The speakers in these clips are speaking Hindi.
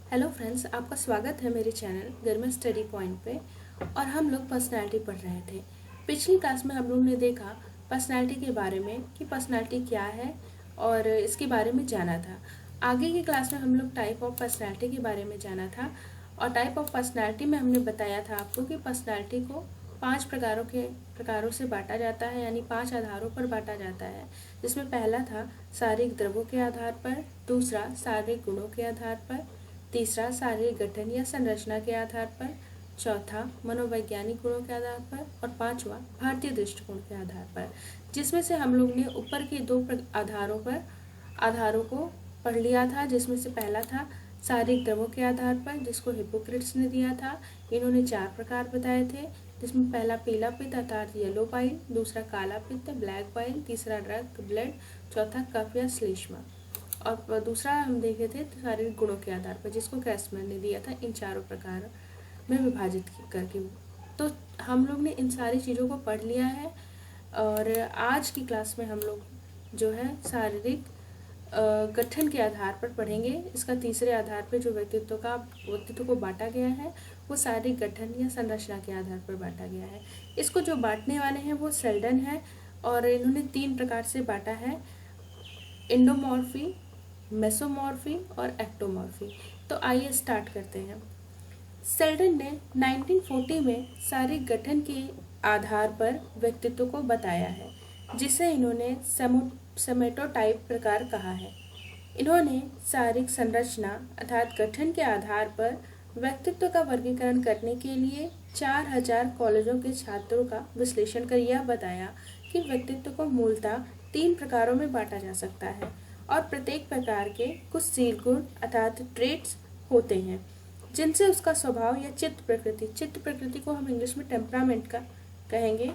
हेलो फ्रेंड्स, आपका स्वागत है मेरे चैनल गर्मा स्टडी पॉइंट पे। और हम लोग पर्सनालिटी पढ़ रहे थे। पिछली क्लास में हम लोग ने देखा पर्सनालिटी के बारे में कि पर्सनालिटी क्या है और इसके बारे में जाना था। आगे की क्लास में हम लोग टाइप ऑफ पर्सनालिटी के बारे में जाना था। और टाइप ऑफ पर्सनालिटी में हमने बताया था आपको कि पर्सनालिटी को 5 प्रकारों से बांटा जाता है, यानी 5 आधारों पर बांटा जाता है। जिसमें पहला था शारीरिक द्रव्यों के आधार पर, दूसरा शारीरिक गुणों के आधार पर, तीसरा शारीरिक गठन या संरचना के आधार पर, चौथा मनोवैज्ञानिक गुणों के आधार पर और पांचवा भारतीय दृष्टिकोण के आधार पर। जिसमें से हम लोग ने ऊपर के आधारों को पढ़ लिया था। जिसमें से पहला था शारीरिक द्रव्यों के आधार पर, जिसको हिपोक्रेट्स ने दिया था। इन्होंने 4 प्रकार बताए थे, जिसमें पहला पीला पित्त अर्थात येलो बाइल, दूसरा काला पित्त ब्लैक बाइल, तीसरा रक्त ब्लड, चौथा कफ या श्लेष्मा। और दूसरा हम देखे थे शारीरिक गुणों के आधार पर, जिसको कैसमैन ने दिया था इन 4 प्रकार में विभाजित करके। तो हम लोग ने इन सारी चीज़ों को पढ़ लिया है। और आज की क्लास में हम लोग जो है शारीरिक गठन के आधार पर पढ़ेंगे। इसका तीसरे आधार पर जो व्यक्तित्व को बांटा गया है वो शारीरिक गठन या संरचना के आधार पर बांटा गया है। इसको जो बांटने वाले हैं वो सेल्डन है और इन्होंने 3 प्रकार से बांटा है, एंडोमॉर्फी, मेसोमॉर्फी और एक्टोमॉर्फी। तो आइए स्टार्ट करते हैं। सेल्डन ने 1940 में शारीरिक गठन के आधार पर व्यक्तित्व को बताया है, जिसे इन्होंने सेमेटोटाइप प्रकार कहा है। इन्होंने शारीरिक संरचना अर्थात गठन के आधार पर व्यक्तित्व का वर्गीकरण करने के लिए 4000 कॉलेजों के छात्रों का विश्लेषण कर यह बताया कि व्यक्तित्व को मूलतः 3 प्रकारों में बांटा जा सकता है और प्रत्येक प्रकार के कुछ शील गुण अर्थात ट्रेट्स होते हैं, जिनसे उसका स्वभाव या चित्त प्रकृति को हम इंग्लिश में टेम्परामेंट का कहेंगे,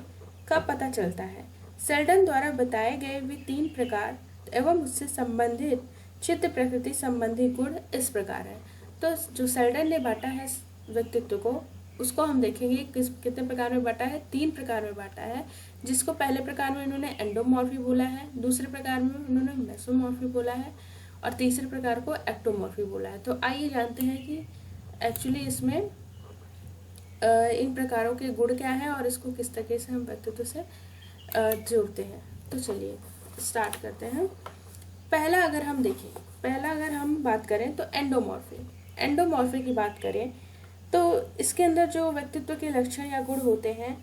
का पता चलता है। सेल्डन द्वारा बताए गए वे 3 प्रकार एवं उससे संबंधित चित्त प्रकृति संबंधी गुण इस प्रकार है। तो जो सेल्डन ने बांटा है व्यक्तित्व को, उसको हम देखेंगे कितने प्रकार में बांटा है। 3 प्रकार में बांटा है, जिसको पहले प्रकार में इन्होंने एंडोमॉर्फी बोला है, दूसरे प्रकार में उन्होंने मेसोमॉर्फी बोला है और तीसरे प्रकार को एक्टोमॉर्फी बोला है। तो आइए जानते हैं कि एक्चुअली इसमें इन प्रकारों के गुण क्या हैं और इसको किस तरीके से हम व्यक्तित्व से जोड़ते हैं। तो चलिए स्टार्ट करते हैं। पहला अगर हम बात करें तो एंडोमॉर्फी की बात करें तो इसके अंदर जो व्यक्तित्व के लक्षण या गुण होते हैं,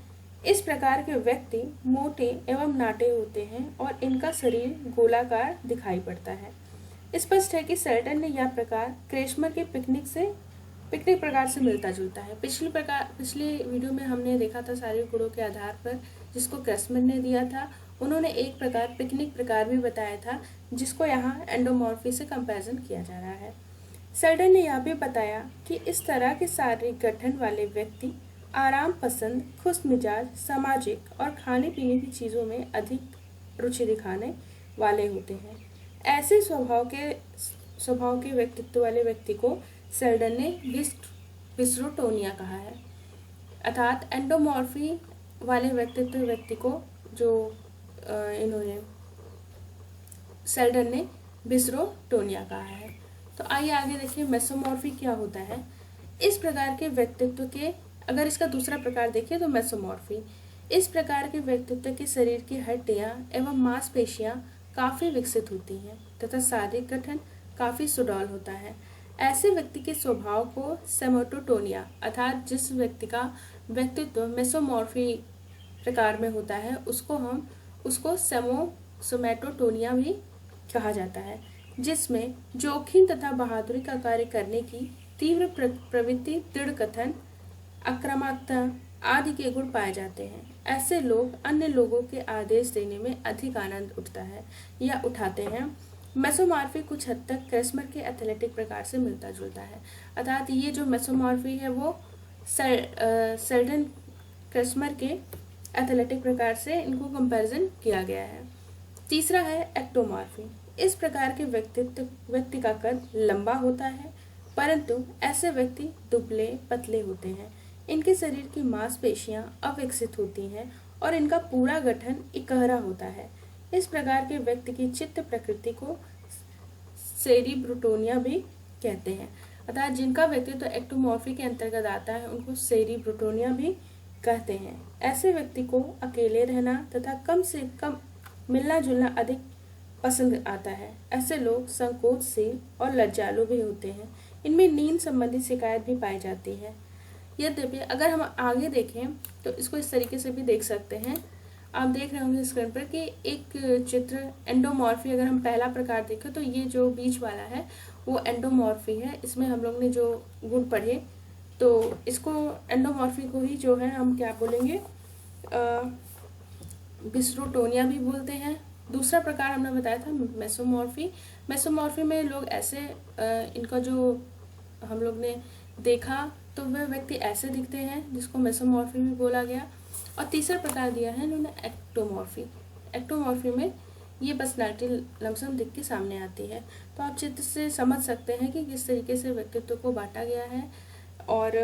इस प्रकार के व्यक्ति मोटे एवं नाटे होते हैं और इनका शरीर गोलाकार दिखाई पड़ता है। स्पष्ट है कि सेल्टन ने यह प्रकार क्रेशमर के पिकनिक प्रकार से मिलता जुलता है। पिछली वीडियो में हमने देखा था शारीरिक गुणों के आधार पर, जिसको क्रेशमर ने दिया था। उन्होंने एक प्रकार पिकनिक प्रकार भी बताया था, जिसको यहाँ एंडोमॉर्फी से कंपैरिजन किया जा रहा है। सेल्डन ने यह भी बताया कि इस तरह के शारीरिक गठन वाले व्यक्ति आराम पसंद, खुश मिजाज, सामाजिक और खाने पीने की चीज़ों में अधिक रुचि दिखाने वाले होते हैं। ऐसे स्वभाव के व्यक्तित्व वाले व्यक्ति को सेल्डन ने विस्रोटोनिया कहा है। अर्थात एंडोमॉर्फी वाले व्यक्ति को जो इन्होंने सेल्डन ने विस्रोटोनिया कहा है। तो आइए आगे देखिए मेसोमॉर्फी क्या होता है। इस प्रकार के व्यक्तित्व के अगर इसका दूसरा प्रकार देखिए तो मेसोमॉर्फी, इस प्रकार के व्यक्तित्व के शरीर की हड्डियां एवं मांसपेशियां काफी विकसित होती हैं तथा शारीरिक गठन काफी सुडौल होता है। ऐसे व्यक्ति के स्वभाव को सेमेटोटोनिया अर्थात जिस व्यक्ति का व्यक्तित्व मेसोमॉर्फी प्रकार में होता है उसको सेमेटोटोनिया भी कहा जाता है, जिसमें जोखिम तथा बहादुरी का कार्य करने की तीव्र प्रवृत्ति, दृढ़ कथन, आक्रामकता आदि के गुण पाए जाते हैं। ऐसे लोग अन्य लोगों के आदेश देने में अधिक आनंद उठाते हैं। मेसोमॉर्फी कुछ हद तक क्रेसमर के एथलेटिक प्रकार से मिलता जुलता है। अर्थात ये जो मेसोमॉर्फी है वो सेल्डन क्रेसमर के एथलेटिक प्रकार से इनको कंपैरिजन किया गया है। तीसरा है एक्टोमॉर्फी। इस प्रकार के व्यक्ति का कद लंबा होता है, परंतु ऐसे व्यक्ति दुबले पतले होते हैं। इनके शरीर की मांसपेशियां अविकसित होती हैं और इनका पूरा गठन इकहरा होता है। इस प्रकार के व्यक्ति की चित्त प्रकृति को सेरिब्रोटोनिया भी कहते हैं। अर्थात जिनका व्यक्तित्व एक्टोमॉर्फी के अंतर्गत आता है उनको सेरिब्रोटोनिया भी कहते हैं। ऐसे व्यक्ति को अकेले रहना तथा कम से कम मिलना जुलना अधिक पसंद आता है। ऐसे लोग संकोचशील और लज्जालु भी होते हैं। इनमें नींद संबंधी शिकायत भी पाई जाती है। यद्यपि अगर हम आगे देखें तो इसको इस तरीके से भी देख सकते हैं। आप देख रहे होंगे स्क्रीन पर कि एक चित्र एंडोमॉर्फी, अगर हम पहला प्रकार देखें तो ये जो बीच वाला है वो एंडोमॉर्फी है। इसमें हम लोग ने जो गुण पढ़े तो इसको एंडोमॉर्फी को ही जो है हम क्या बोलेंगे, बिस्रोटोनिया भी बोलते हैं। दूसरा प्रकार हमने बताया था मेसोमॉर्फी। मेसोमॉर्फी में लोग ऐसे इनका जो हम लोग ने देखा तो वह व्यक्ति ऐसे दिखते हैं जिसको मेसोमॉर्फी भी बोला गया। और तीसरा प्रकार दिया है इन्होंने एक्टोमॉर्फी। एक्टोमॉर्फी में ये पर्सनैलिटी लमसम दिख के सामने आती है। तो आप चित्र से समझ सकते हैं कि किस तरीके से व्यक्तित्व को बांटा गया है और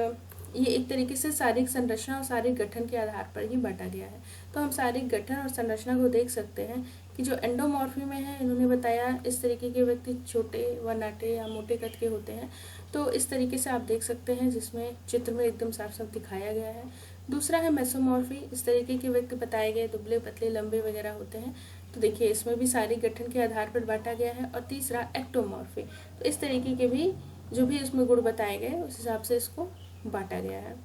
ये एक तरीके से शारीरिक संरचना और शारीरिक गठन के आधार पर ही बांटा गया है। तो हम शारीरिक गठन और संरचना को देख सकते हैं कि जो एंडोमॉर्फी में है इन्होंने बताया इस तरीके के व्यक्ति छोटे व नाटे या मोटे कद के होते हैं। तो इस तरीके से आप देख सकते हैं जिसमें चित्र में एकदम साफ साफ दिखाया गया है। दूसरा है मेसोमॉर्फी। इस तरीके के व्यक्ति बताए गए दुबले पतले लंबे वगैरह होते हैं। तो देखिए इसमें भी शारीरिक गठन के आधार पर बांटा गया है। और तीसरा एक्टोमॉर्फी। तो इस तरीके के भी जो भी इसमें गुण बताए गए उस हिसाब से इसको बांटा गया है।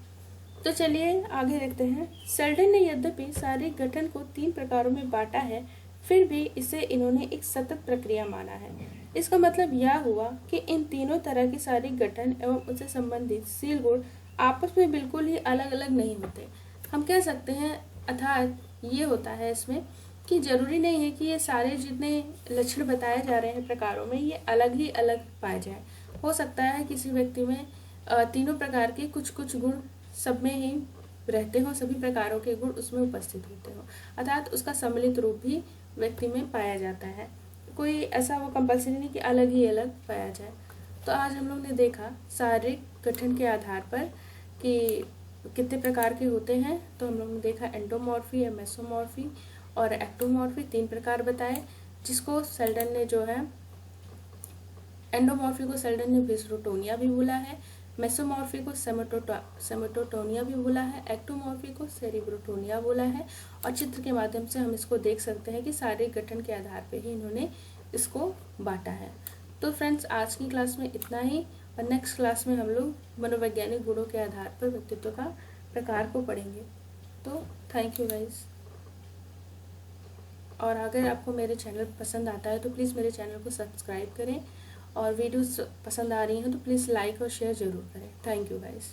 तो चलिए आगे देखते हैं। सेल्डन ने यद्यपि शारीरिक गठन को 3 प्रकारों में बांटा है, फिर भी इसे इन्होंने एक सतत प्रक्रिया माना है। इसका मतलब यह हुआ कि इन तीनों तरह के शारीरिक गठन एवं उससे संबंधित शील गुण आपस में बिल्कुल ही अलग अलग नहीं होते। हम कह सकते हैं अर्थात ये होता है इसमें कि जरूरी नहीं है कि ये सारे जितने लक्षण बताए जा रहे हैं प्रकारों में ये अलग ही अलग पाए जाए। हो सकता है किसी व्यक्ति में तीनों प्रकार के कुछ कुछ गुण सब में ही रहते हों, सभी प्रकारों के गुण उसमें उपस्थित होते हों, अर्थात उसका सम्मिलित रूप भी व्यक्ति में पाया जाता है। कोई ऐसा वो कंपल्सरी नहीं कि अलग ही अलग पाया जाए। तो आज हम लोग ने देखा शारीरिक गठन के आधार पर कि कितने प्रकार के होते हैं। तो हम लोग ने देखा एंडोमॉर्फी या मेसोमॉर्फी और एक्टोमॉर्फी 3 प्रकार बताए, जिसको सेल्डन ने जो है एंडोमॉर्फी को सेल्डन ने बिस्रोटोनिया भी बोला है, मेसोमॉर्फी को सेमेटोटोनिया भी बोला है, एक्टोमॉर्फी को सेरिब्रोटोनिया बोला है। और चित्र के माध्यम से हम इसको देख सकते हैं कि शारीरिक गठन के आधार पर ही इन्होंने इसको बांटा है। तो फ्रेंड्स आज की क्लास में इतना ही, और नेक्स्ट क्लास में हम लोग मनोवैज्ञानिक गुणों के आधार पर व्यक्तित्व का प्रकार को पढ़ेंगे। तो थैंक यू गाइस। और अगर आपको मेरे चैनल पसंद आता है तो प्लीज़ मेरे चैनल को सब्सक्राइब करें, और वीडियोस पसंद आ रही हैं तो प्लीज़ लाइक और शेयर ज़रूर करें। Thank you guys.